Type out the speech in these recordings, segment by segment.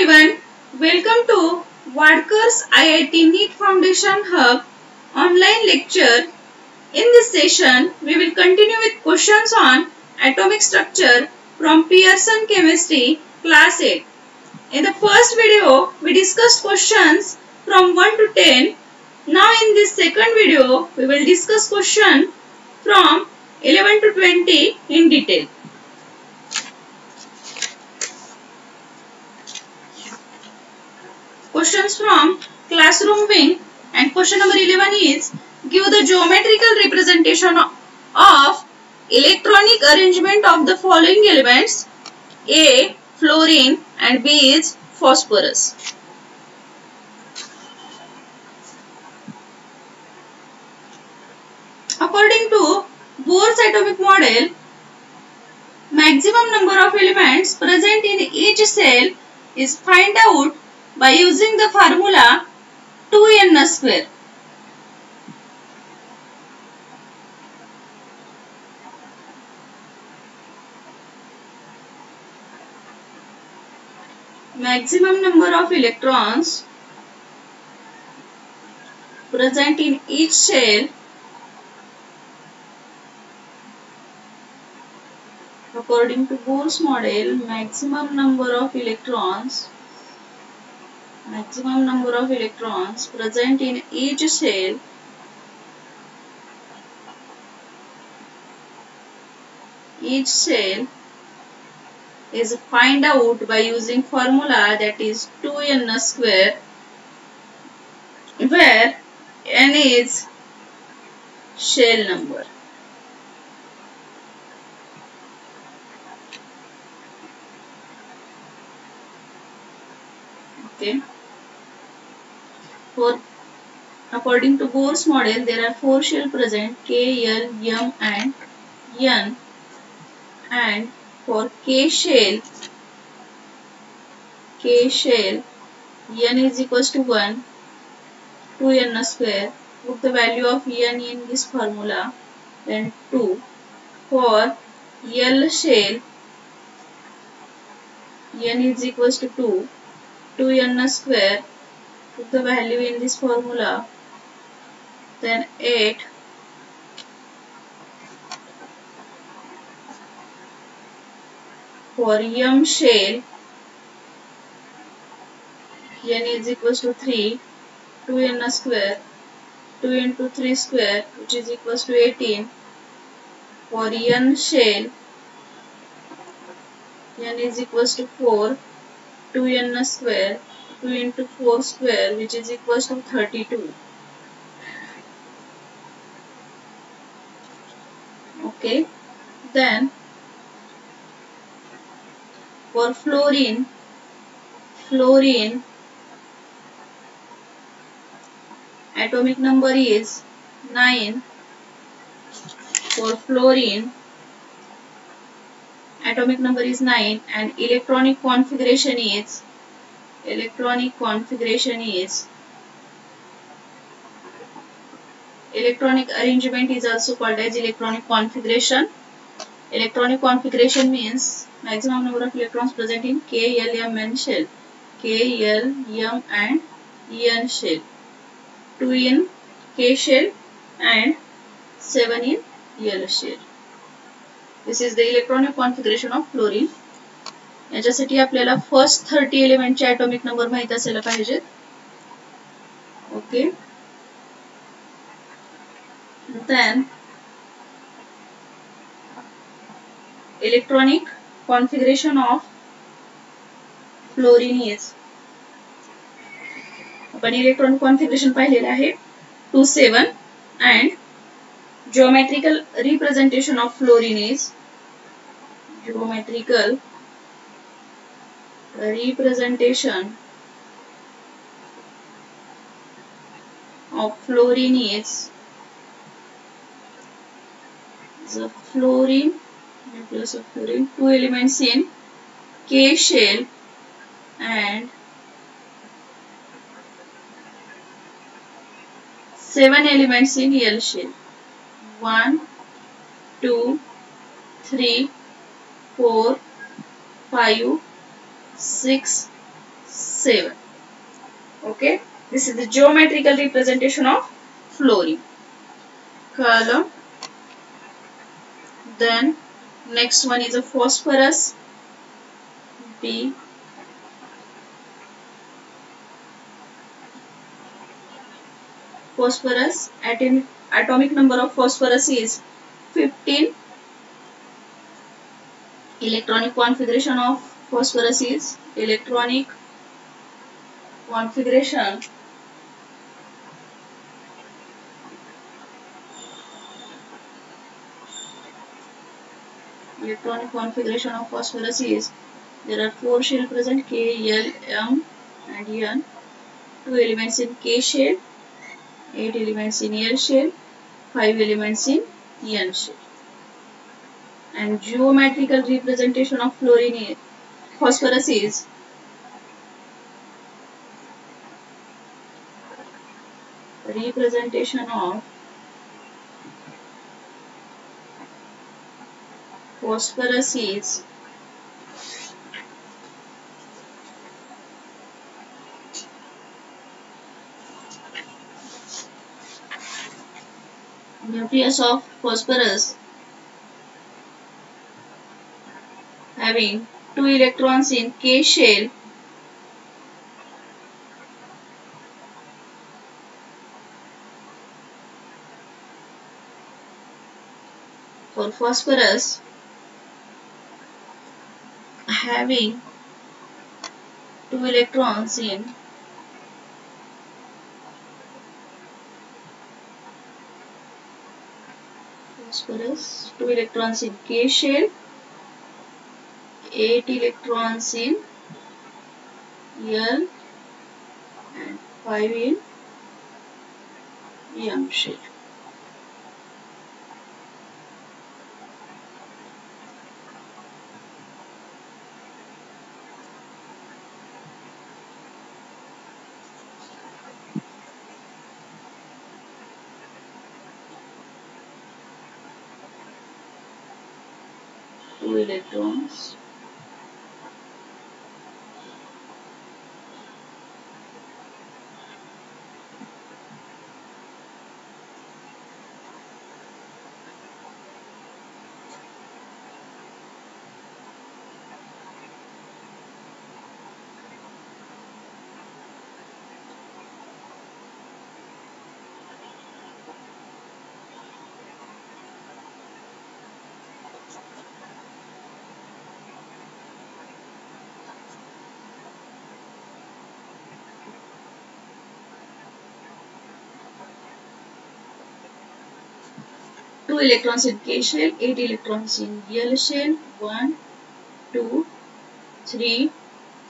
everyone, welcome to Wadkar's IIT NEET Foundation Hub online lecture. In this session, we will continue with questions on atomic structure from Pearson Chemistry Class 8. In the first video, we discussed questions from 1 to 10. Now in this second video, we will discuss questions from 11 to 20 in detail. Questions from classroom wing, and question number 11 is, give the geometrical representation of electronic arrangement of the following elements. A. Fluorine and B is phosphorus. According to Bohr's atomic model, maximum number of elements present in each cell is found out by using the formula 2n square. Maximum number of electrons present in each cell according to Bohr's model, maximum number of electrons present in each cell is find out by using formula that is 2n square, where n is shell number. Okay. According to Bohr's model, there are 4 shells present: K, L, M and N. And for K shell, N is equals to 1, 2n square. Put the value of N in this formula, then 2. For L shell, N is equals to 2, 2n square. Put the value in this formula, then 8. For M shell, N is equals to 3, 2n square, 2 into 3 square, which is equals to 18. For N shell, N is equals to 4, 2n square, 2 into 4 square, which is equals to 32. Okay. Then for fluorine atomic number is 9. For fluorine atomic number is 9 and electronic configuration is electronic arrangement is also called as electronic configuration. Electronic configuration means maximum number of electrons present in K, L, M, N shell. K, L, M and N shell. 2 in K shell and 7 in L shell. This is the electronic configuration of fluorine. याच्यासाठी आपल्याला first 30 एलिमेंटचे atomic number माहित असायला पाहिजेत. Okay. Then electronic configuration of fluorine is, आपण electronic configuration पाहिलेलं आहे 2,7 and geometrical representation of fluorine is the fluorine nucleus of fluorine, 2 elements in K shell and 7 elements in L shell. 1, 2, 3, 4, 5, 6, 7. Okay, this is the geometrical representation of fluorine column. Then next one is a phosphorus, B. Phosphorus, atomic number of phosphorus is 15. Electronic configuration of phosphorus is electronic configuration of phosphorus is, there are 4 shell present, K, L, M and N. 2 elements in K shell, 8 elements in L shell, 5 elements in N shell. And geometrical representation of phosphorus is representation of phosphorus is nucleus of phosphorus having 2 electrons in K shell, for phosphorus having 2 electrons in phosphorus, 2 electrons in K shell, 8 electrons in L and 5 in M shell. Two electrons. Two electrons in K shell, 8 electrons in L shell, 1, 2, 3,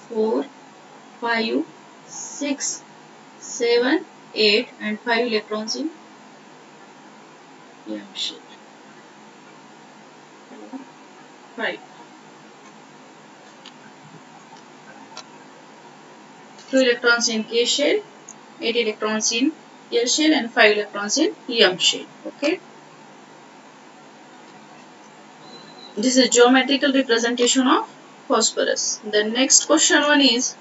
4, 5, 6, 7, 8 and 5 electrons in M shell. 5. 2 electrons in K shell, 8 electrons in L shell and 5 electrons in M shell. Okay. This is geometrical representation of phosphorus. The next question one is,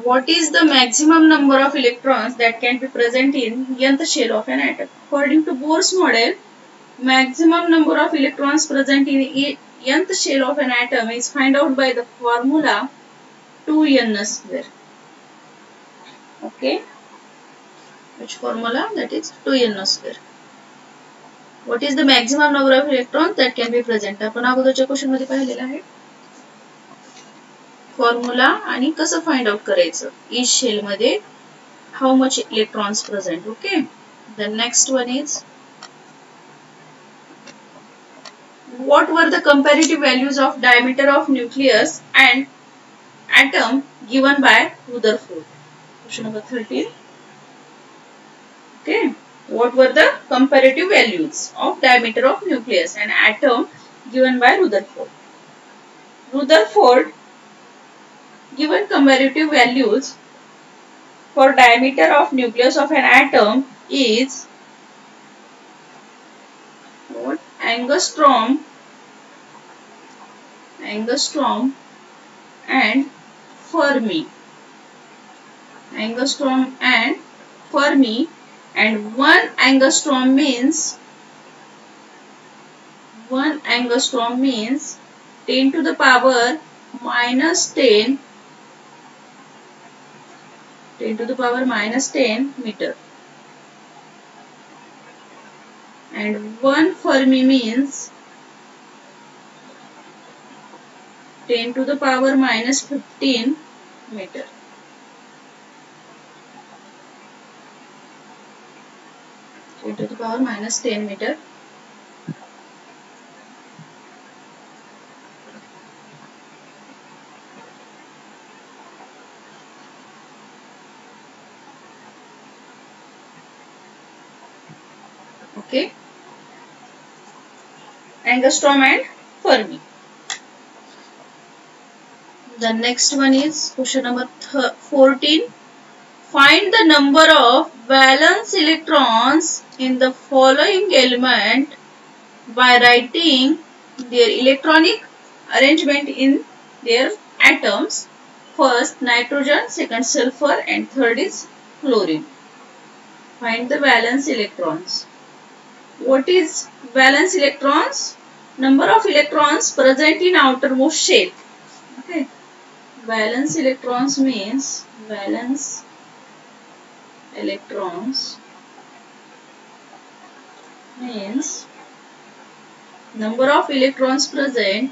what is the maximum number of electrons that can be present in nth shell of an atom? According to Bohr's model, maximum number of electrons present in nth shell of an atom is found out by the formula 2n square. Okay, which formula? That is 2n square. What is the maximum number of electrons that can be present? आपण अगोदरच्या question मध्ये पाहिलेला आहे. Formula आणि कसं find out करायचं each shell मध्ये how much electrons present. Okay. The next one is, what were the comparative values of diameter of nucleus and atom given by Rutherford? Question number 13. Okay, what were the comparative values of diameter of nucleus and atom given by Rutherford? Rutherford given comparative values for diameter of nucleus of an atom is what? Angstrom and Fermi. Angstrom and Fermi, and 1 angstrom means 10 to the power minus 10 to the power minus 10 meter, and 1 Fermi means 10 to the power minus 15 meter. To the power minus 10 meter. Okay. Angstrom and Fermi. The next one is question number 14. Find the number of valence electrons in the following element by writing their electronic arrangement in their atoms. First nitrogen, second sulfur, and third is chlorine. Find the valence electrons. What is valence electrons? Number of electrons present in outermost shell. Okay. Valence electrons means number of electrons present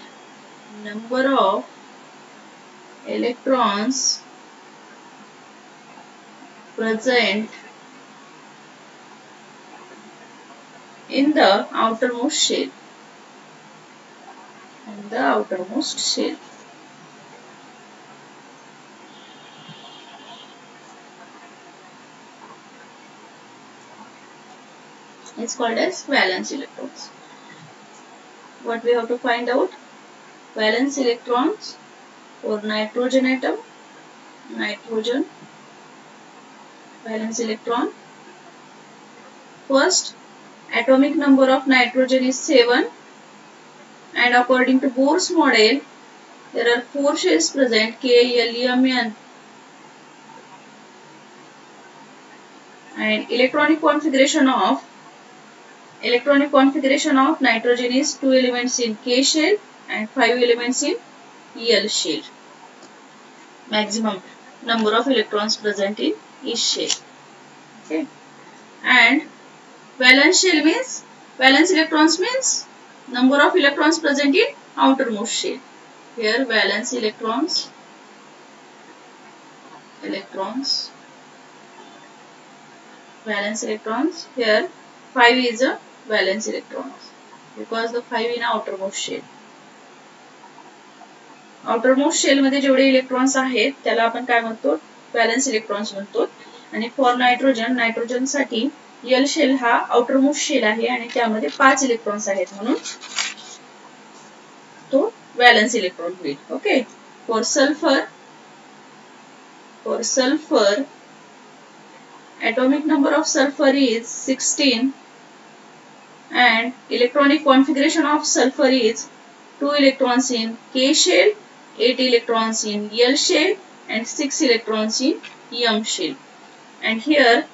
in the outermost shell. It's called as valence electrons. What we have to find out? Valence electrons for nitrogen atom. Valence electron. First, atomic number of nitrogen is 7, and according to Bohr's model, there are 4 shells present, K, L, M, N. And electronic configuration of nitrogen is 2 elements in K shell and 5 elements in L shell. Maximum number of electrons present in each shell. Okay. And valence electrons means number of electrons present in outermost shell. Here valence electrons. Here 5 is a valence electrons because the 5 in outermost shell. outermost shell मध्ये जेवढे electrons आहेत त्याला आपण काय म्हणतो? Valence electrons म्हणतो. आणि for nitrogen साठी एल शेल हा आउटरमोस्ट शेल आहे आणि त्यामध्ये 5 इलेक्ट्रॉन्स आहेत म्हणून तो वॅलेन्स इलेक्ट्रॉन होईल. Okay. For sulphur atomic number of sulfur is 16 and electronic configuration of sulfur is 2 electrons in K shell, 8 electrons in L shell and 6 electrons in M shell. And here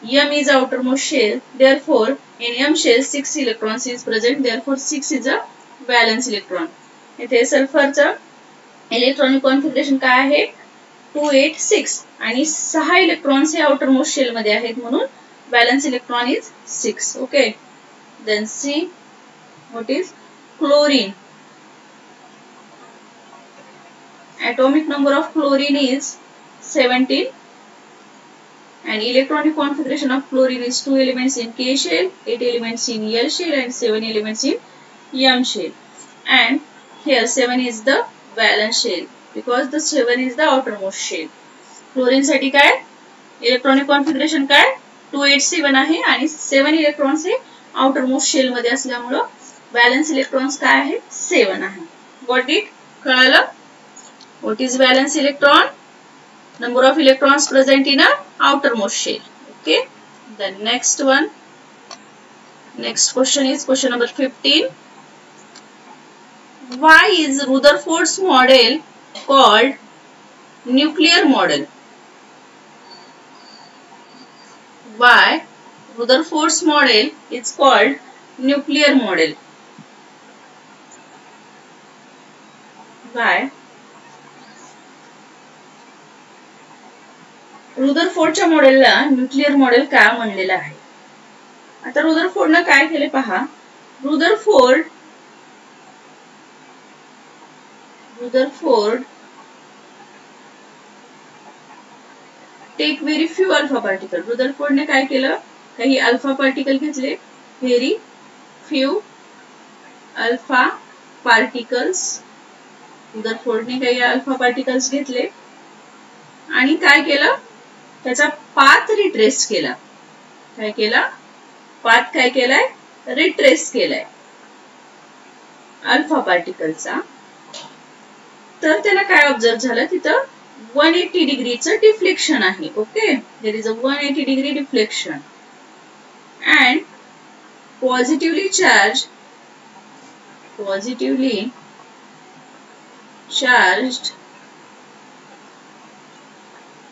M is outermost shell, therefore in M shell 6 electrons is present, therefore 6 is a valence electron. इथे सल्फरचा electronic configuration काय आहे? 2, 8, 6 आणि 6 electrons हे outermost shell मध्ये आहेत म्हणून valence electron is 6. Okay. Then see what is chlorine. atomic number of chlorine is 17 and electronic configuration of chlorine is 2 elements in K shell, 8 elements in L shell and 7 elements in M shell. And here 7 is the valence shell because the 7 is the outermost shell. Chlorine साठी काय electronic configuration काय 287 आहे आणि 7 electrons हे outermost shell मध्ये असल्यामुळे valence electrons काय आहे 7 आहे. Got it? कळलं? What is valence electron? number of electrons present in a outermost shell. Okay. The next one. Next question is question number 15. Why is Rutherford's model called nuclear model? Why Rutherford's model is called nuclear model? Why? रुदरफोर्डच्या मॉडेलला nuclear model का म्हणलेलं आहे? आता रुदरफोर्डने काय केले पहा. Rutherford take very few alpha particle. रुदरफोर्डने काय केलं, काही अल्फा पार्टिकल घेतले, व्हेरी फ्यू अल्फा पार्टिकल्स. रुदरफोर्डने काही अल्फा पार्टिकल्स घेतले आणि काय केलं, त्याचा पाथ रिट्रेस केला. काय केला, पाथ काय केलाय, रिट्रेस केलाय अल्फा पार्टिकलचा. तर त्याला काय ऑब्झर्व झालं, तिथं 180 डिग्रीचं डिफ्लेक्शन आहे. Okay, there is a 180 degree deflection and positively charged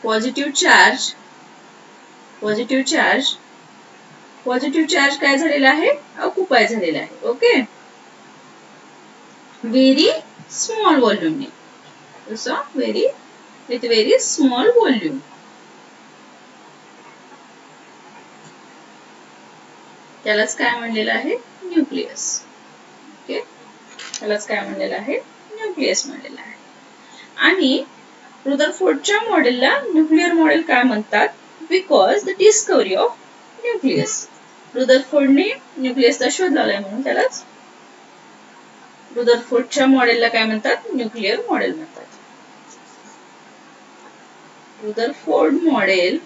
positive charge काय झालेला आहे, ऑक्युपाय झालेला आहे. ओके, व्हेरी स्मॉल व्हॉल्यूम ने, विथ व्हेरी स्मॉल व्हॉल्यूम. त्यालाच काय म्हणलेलं आहे, न्यूक्लियस. ओके, त्यालाच काय म्हणलेलं आहे, न्यूक्लियस म्हणलेलं आहे. आणि रुदरफोर्डच्या मॉडेलला न्यूक्लियर मॉडेल काय म्हणतात, because the discovery of nucleus. रुदरफोर्डने न्यूक्लियसचा शोध लावलाय म्हणून त्यालाच रुदरफोर्डच्या मॉडेलला काय म्हणतात, न्यूक्लियर मॉडेल म्हणतात. Rutherford model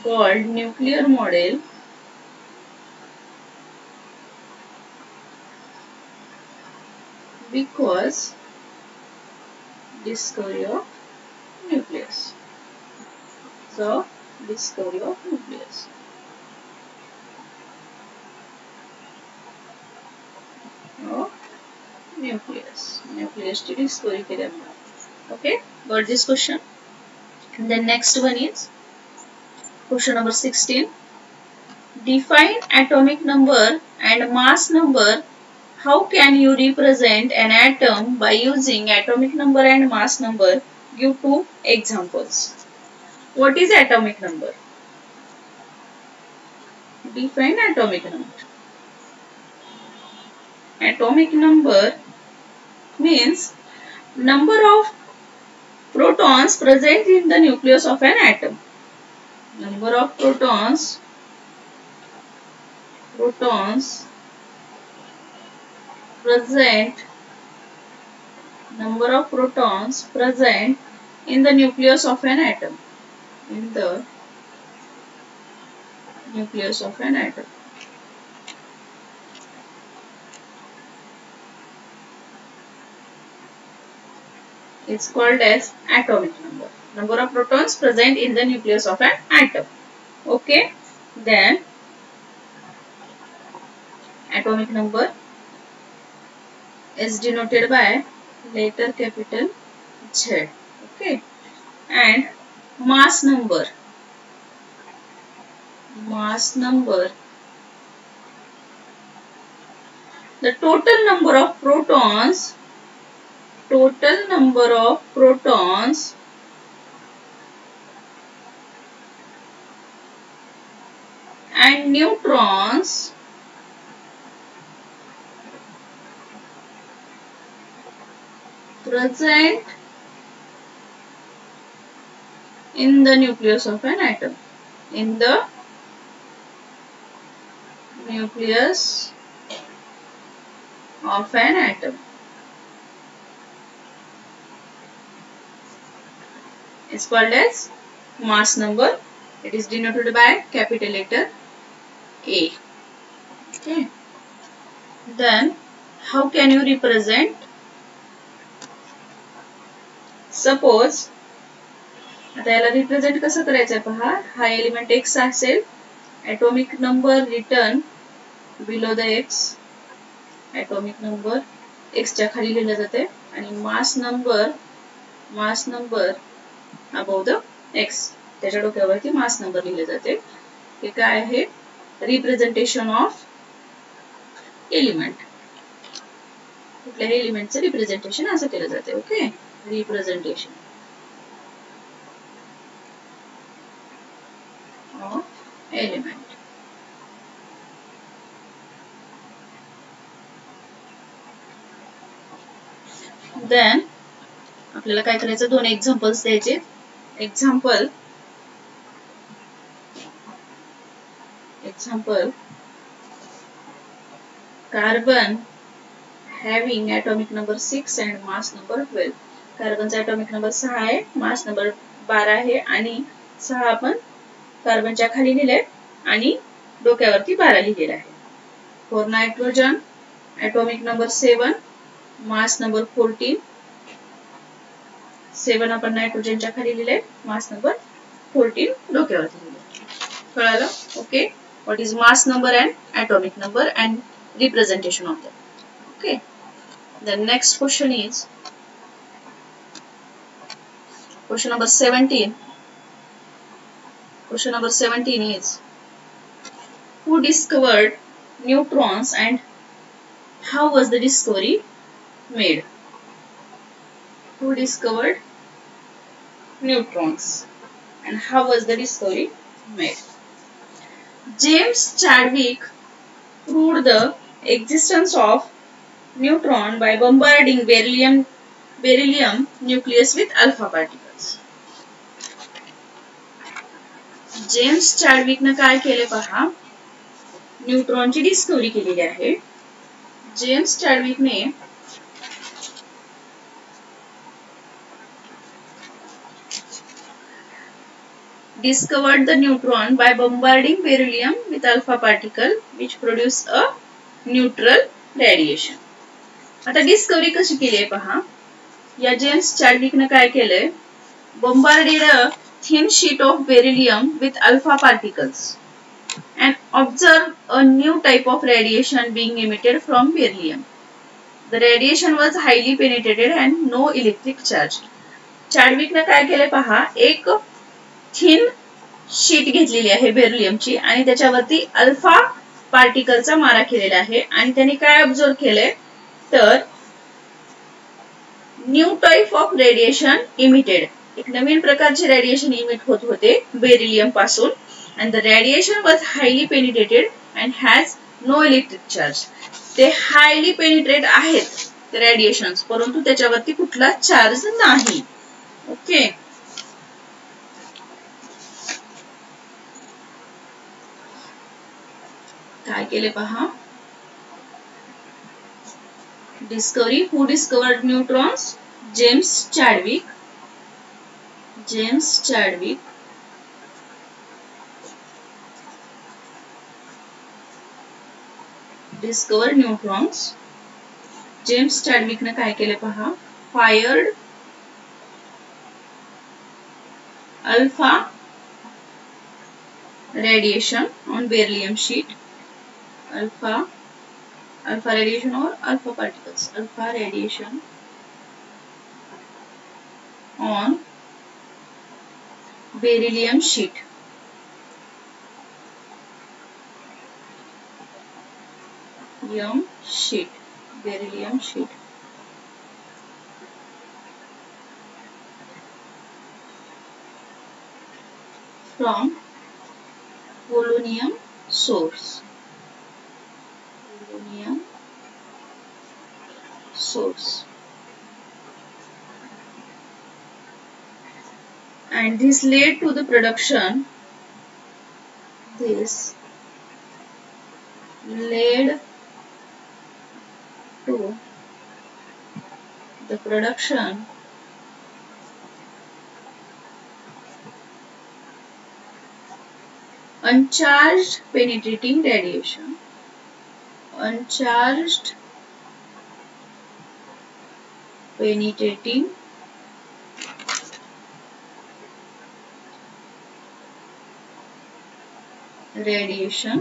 called nuclear model because discovery of nucleus. So, discovery of nucleus. Nucleus ची discovery केल्यामुळे. Okay, got this question. And the next one is question number 16. Define atomic number and mass number. How can you represent an atom by using atomic number and mass number? Give 2 examples. What is atomic number? Define atomic number. Atomic number means number of protons present in the nucleus of an atom. Number of protons present in the nucleus of an atom. It's called as atomic number. Number of protons present in the nucleus of an atom. Okay, then atomic number is denoted by letter capital Z. Okay, and mass number the total number of protons and neutrons present in the nucleus of an atom. It's called as mass number. It is denoted by capital letter A. Okay. Then how can you represent? Suppose आता याला represent कसं करायचं पहा. हा element x असेल. atomic number written below the x. atomic number x च्या खाली लिहिलं जाते आणि mass number above the x. त्याच्या डोक्यावरती mass number लिहिले जाते. हे काय आहे? Representation of element. कुठल्याही एलिमेंटचं रिप्रेझेंटेशन असं केलं जाते. Okay. Representation of element. Then आपल्याला काय करायचं? दोन एक्झाम्पल्स द्यायचे. Example carbon having atomic number 6 and mass number 12. कार्बनचा atomic number 6 आहे, mass number 12 आहे आणि 6 आपण कार्बनच्या खाली लिहिले आणि डोक्यावरती 12 लिहिलेला आहे. For nitrogen atomic number 7, mass number 14. 7 आपण नायट्रोजनच्या खाली लिहिले, mass number 14 डोक्यावरती लिहिले. कळालं? Okay. What is mass number and atomic number and representation of them? Okay. The next question is question number 17. Question number 17 is who discovered neutrons and how was the discovery made? Who discovered neutrons and how was the discovery made? James Chadwick proved the existence of neutron by bombarding beryllium nucleus with alpha particles. James Chadwick ने काय केले पहा. न्यूट्रॉनची discovery केलेली आहे. James Chadwick ने discovered the neutron by bombarding beryllium with alpha particle which produce a neutral radiation. आता discovery कशी केली आहे पहा. या जेम्स चॅडविक ने काय केलंय? bombarded a thin sheet of beryllium with alpha particles and observed a new type of radiation being emitted from beryllium. The radiation was highly penetrated and no electric charge. Chadwick ने काय केले पहा. एक thin sheet घेतलेली आहे बेरिलियमची आणि त्याच्यावरती alpha पार्टिकलचा मारा केलेला आहे आणि त्यांनी काय ऑब्झर्व केले तर new type of radiation emitted. एक नवीन प्रकारचे रेडिएशन इमिट होत होते बेरिलियम पासून and the radiation was highly penetrated and has no electric charge. ते highly penetrate आहेत ते रेडिएशन्स परंतु त्याच्यावरती कुठला चार्ज नाही. ओके. काय केले पहा. Discovery. Who discovered neutrons? James Chadwick. Discover neutrons. James Chadwick ने काय केले पहा. Fired alpha radiation on beryllium sheet. Alpha radiation or alpha particles. Alpha radiation on beryllium sheet. Beryllium sheet. From polonium source. And this led to the production. Uncharged penetrating radiation uncharged penetrating radiation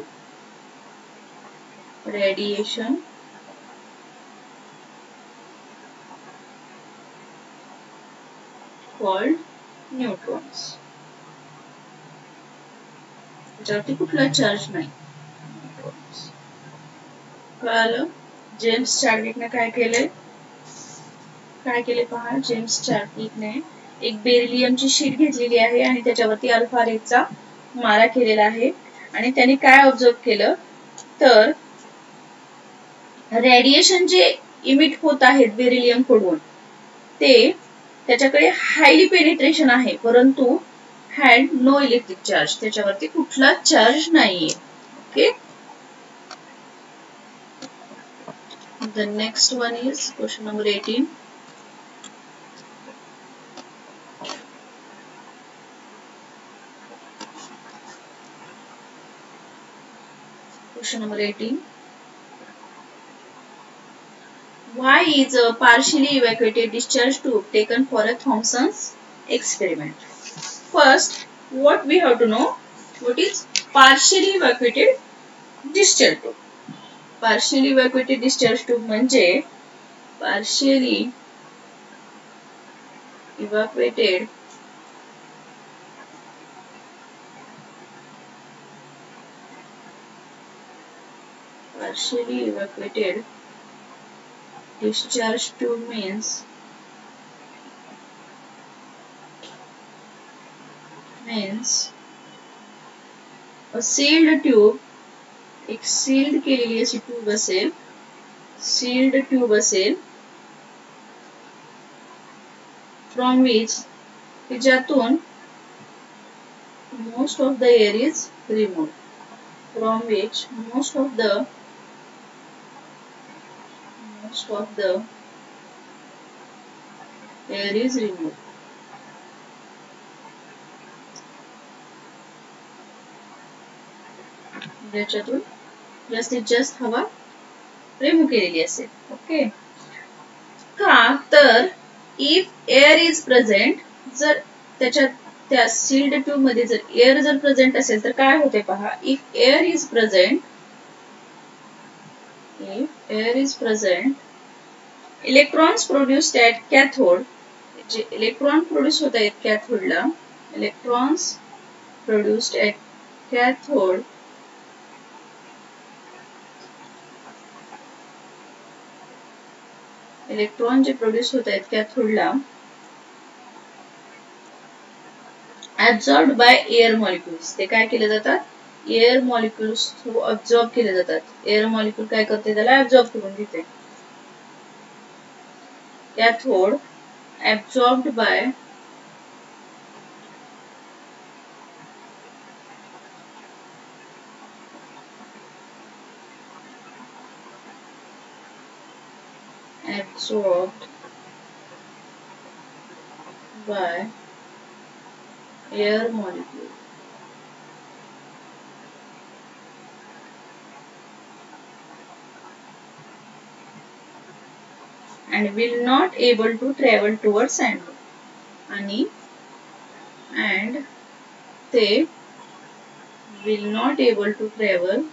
called neutrons. त्याच्यावरती कुठला charge नाही. कळालं? James चार्विकने काय केले पहा. James चार्विकने एक बेरिलियमची sheet घेतलेली आहे आणि त्याच्यावरती अल्फा रेचा मारा केलेला आहे आणि त्याने काय ऑब्झर्व केलं तर रेडिएशन जे इमिट होत आहेत बेरिलियम कडून ते त्याच्याकडे हायली पेनिट्रेशन आहे परंतु हॅड नो इलेक्ट्रिक चार्ज. त्याच्यावरती कुठला चार्ज नाहीये. Okay. The next one is question number 18. Question number 18. Why is a partially evacuated discharge tube taken for a Thomson's experiment? First, what we have to know, what is partially evacuated discharge tube? Partially evacuated discharge tube म्हणजे partially evacuated discharge tube means a sealed tube, एक sealed केलेली अशी tube असेल, sealed tube असेल from which ज्यातून most of the air is removed, from which most of the air is removed. ज्याच्यातून जास्तीत जास्त हवा रिमूव्ह केलेली असेल. ओके. का तर इफ एअर इज प्रेझेंट, जर त्याच्यात त्या सील्ड ट्यूब मध्ये जर एअर जर प्रेझेंट असेल तर काय होते पहा. If air is present electrons produced at cathode, जे इलेक्ट्रॉन प्रोड्यूस होत आहेत कॅथोडला, electrons produced at cathode electron जे प्रोड्यूस होत आहेत कॅथोडला absorbed by air molecules, ते काय केले जातात एअर मॉलिक्युल्स थ्रू अब्सॉर्ब केले जातात. एअर मॉलिक्युल काय करते त्याला अब्सॉर्ब करून घेते. Cathode absorbed by air molecule. And will not able to travel towards anode. And they will not able to travel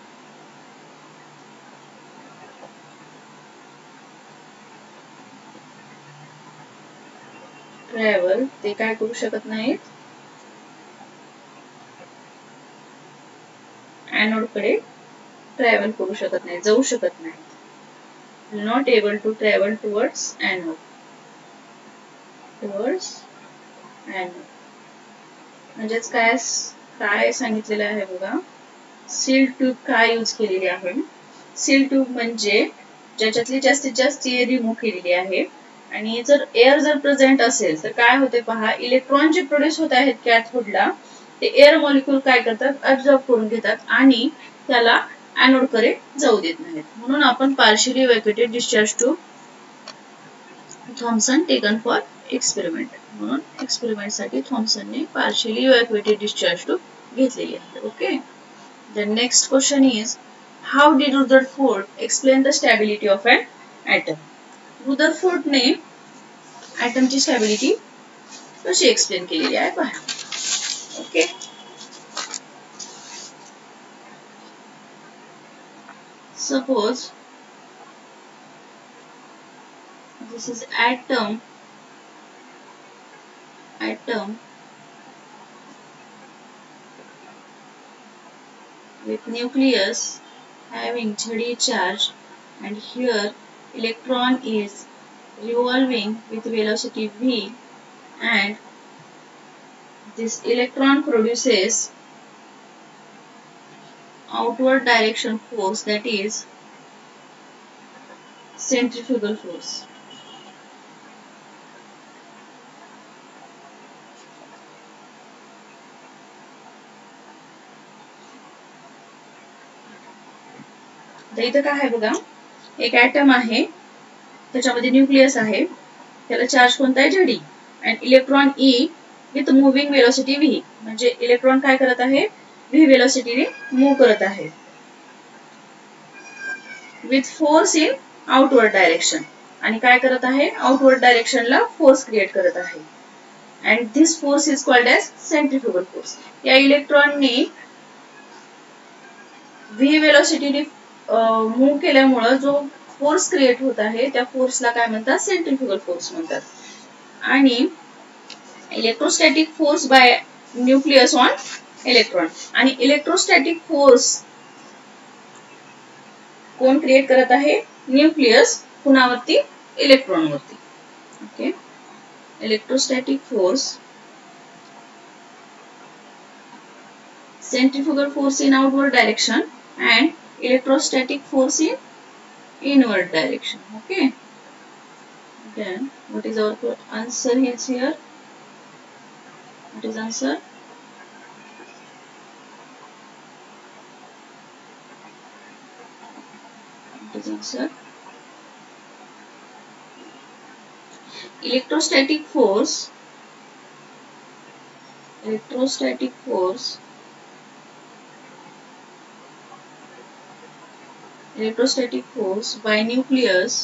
ते काय करू शकत नाहीत एनोड कडे ट्रॅव्हल करू शकत नाही, जाऊ शकत नाही. Not able to travel towards anode. म्हणजेच काय सांगितलेलं आहे बघा. सील ट्यूब काय यूज केलेली आहे. सील ट्यूब म्हणजे ज्याच्यातली जास्तीत जास्त एअर रिमूव्ह केलेली आहे आणि जर एअर जर प्रेझेंट असेल तर काय होते पहा. इलेक्ट्रॉन जे प्रोड्यूस होत आहेत कॅथोडला ते एअर मॉलिक्युल काय करतात अब्सॉर्ब करून घेतात आणि त्याला एनोड कडे जाऊ देत नाहीत. म्हणून आपण partially evacuated discharge tube Thomson taken for experiment, म्हणून एक्सपेरिमेंट साठी थॉम्सनने पार्शियली इव्हॅक्युएटेड डिस्चार्ज ट्यूब घेतलेली आहे. Okay. The next question is how did Rutherford explain the stability of an atom? Rutherford ने atom ची stability कशी explain केलेली आहे पहा. Okay. Suppose this is atom with nucleus having Z charge, and here electron is revolving with velocity v, and this electron produces outward direction force, that is centrifugal force. तर इथं काय आहे बघा, एक ॲटम आहे, त्याच्यामध्ये न्यूक्लियस आहे, त्याला चार्ज कोणता आहे झडी, and electron E with moving velocity v, म्हणजे इलेक्ट्रॉन काय करत आहे, v वेलोसिटीने मूव करत आहे, with force in outward direction, आणि काय करत आहे, आउटवर्ड डायरेक्शनला फोर्स क्रिएट करत आहे, and this force is called as centrifugal force. या इलेक्ट्रॉनने v वेलोसिटीने मूव केल्यामुळे जो फोर्स क्रिएट होत आहे त्या फोर्सला काय म्हणतात, सेंट्रिफ्युगल फोर्स म्हणतात. आणि electrostatic force by nucleus on electron, आणि इलेक्ट्रोस्टॅटिक फोर्स कोण क्रिएट करत आहे, न्यूक्लियस कुणावरती, इलेक्ट्रॉनवरती. Okay, electrostatic force, centrifugal force in outward direction and electrostatic force in inward direction. Okay, then what is our answer is here? What is answer? What is answer? Electrostatic force by nucleus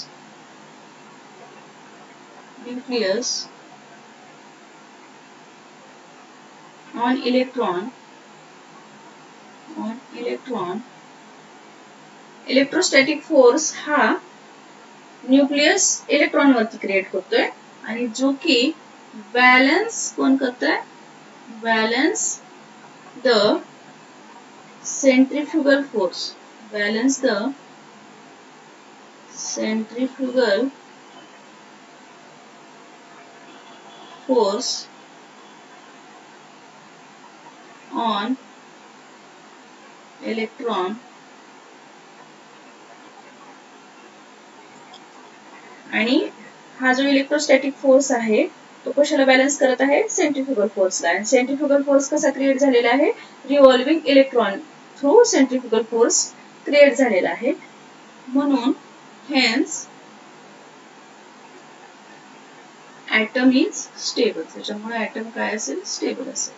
on electron, electrostatic force हा nucleus electron वरती create करतोय, आणि जो की balance कोण करतोय, balance the centrifugal force, balance the centrifugal force on electron, आणि हा जो इलेक्ट्रोस्टॅटिक फोर्स आहे तो कशाला बॅलन्स करत आहे, सेंट्रिफ्युगल फोर्सला. आणि सेंट्रिफ्युगल फोर्स कसा क्रिएट झालेला आहे, revolving electron through centrifugal force create झालेला आहे. म्हणून hence atom is stable. त्याच्यामुळे atom काय असेल, स्टेबल असेल.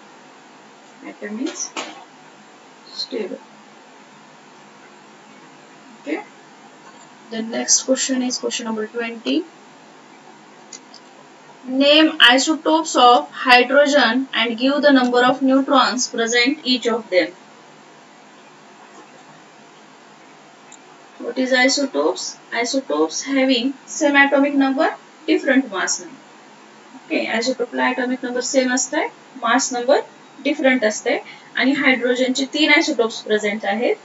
atom is stable. Okay, the next question is question number 20. Name isotopes of hydrogen and give the number of neutrons present each of them. What is isotopes? Isotopes having same atomic number, different mass number. Okay, isotope La atomic number same असते, mass number different असते, आणि hydrogen चे 3 isotopes present आहेत,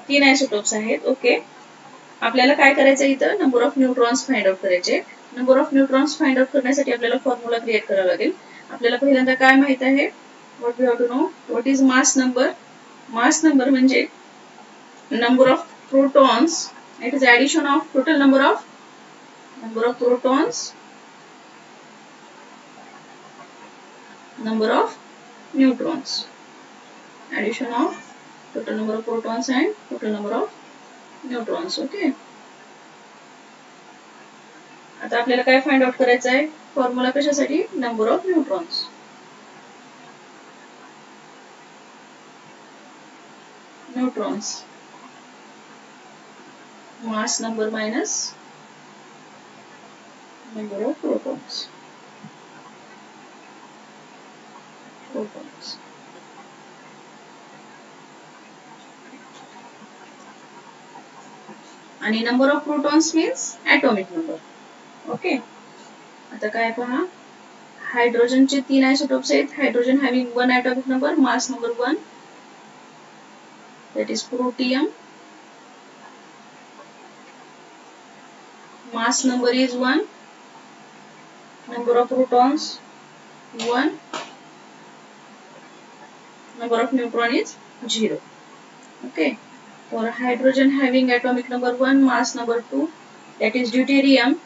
3 isotopes आहेत. Okay, आपल्याला काय करायचं इथं, number of neutrons find out करायचे. Number of neutrons find out करण्यासाठी आपल्याला फॉर्म्युला क्रिएट करावा लागेल. आपल्याला पहिल्यांदा काय माहित आहे, what we have to know, what is mass number. Mass number म्हणजे number of protons, it is addition of total number of protons, number of neutrons, addition of total number of protons and total number of neutrons. Okay, आता आपल्याला काय find out करायचं आहे, formula कशासाठी, number of neutrons. neutrons, mass number minus number of protons. आणि number of protons means atomic number. Okay, आता काय पहा, हायड्रोजनचे 3 आयसोटोप्स आहेत. Hydrogen having 1 atomic number, mass number 1, that is protium. Mass number is 1, number of protons 1, number of neutron is 0. Okay, for hydrogen having atomic number 1, mass number 2, that is deuterium.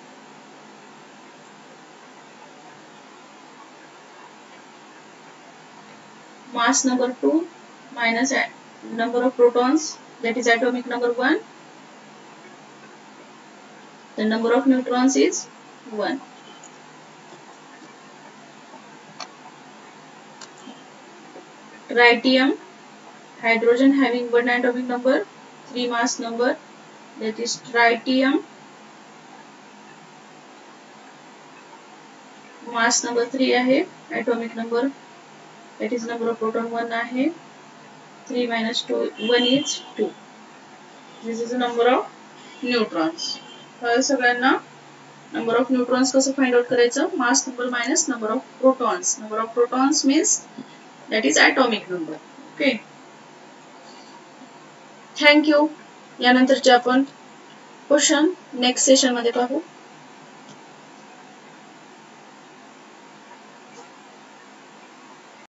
Mass number 2 minus number of protons, that is atomic number 1. The number of neutrons is 1. Tritium, hydrogen having 1 atomic number, 3 mass number, that is tritium. Mass number 3 आहे, atomic number, that is number of proton 1 आहे, 3 minus 2, 1 is 2. This is the number of neutrons. सगळ्यांना number of neutrons कसं find out करायचं? Mass number minus number of protons. Number of protons means that is atomic number. Okay. Thank you. यानंतरचे आपण question next session मध्ये पाहू.